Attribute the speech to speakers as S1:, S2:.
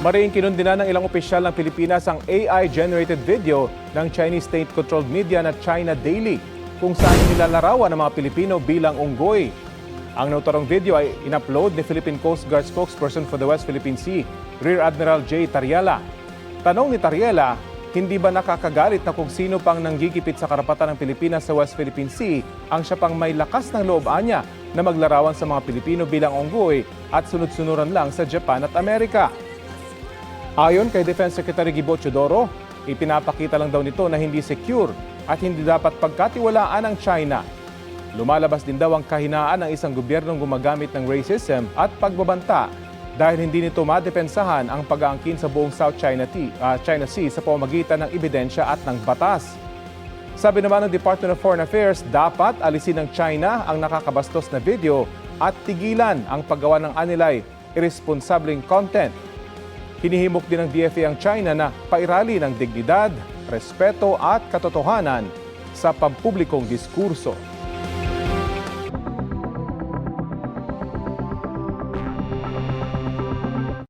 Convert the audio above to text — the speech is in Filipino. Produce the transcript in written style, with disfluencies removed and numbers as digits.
S1: Mariing kinundina ng ilang opisyal ng Pilipinas ang AI-generated video ng Chinese state-controlled media na China Daily, kung saan nilalarawan ng mga Pilipino bilang unggoy. Ang naturang video ay inupload ni Philippine Coast Guard spokesperson for the West Philippine Sea, Rear Admiral J. Tariela. Tanong ni Tariela, hindi ba nakakagalit na kung sino pang nanggigipit sa karapatan ng Pilipinas sa West Philippine Sea ang siya pang may lakas ng loob niya na maglarawan sa mga Pilipino bilang unggoy at sunod-sunuran lang sa Japan at Amerika? Ayon kay Defense Secretary Gibo Teodoro, ipinapakita lang daw nito na hindi secure at hindi dapat pagkatiwalaan ng China. Lumalabas din daw ang kahinaan ng isang gobyernong gumagamit ng racism at pagbabanta dahil hindi nito madepensahan ang pag-aangkin sa buong South China Sea sa pamamagitan ng ebidensya at ng batas. Sabi naman ng Department of Foreign Affairs, dapat alisin ng China ang nakakabastos na video at tigilan ang paggawa ng anilay irresponsableng content. Hinihimok din ng DFA ang China na pairali ng dignidad, respeto at katotohanan sa pampublikong diskurso.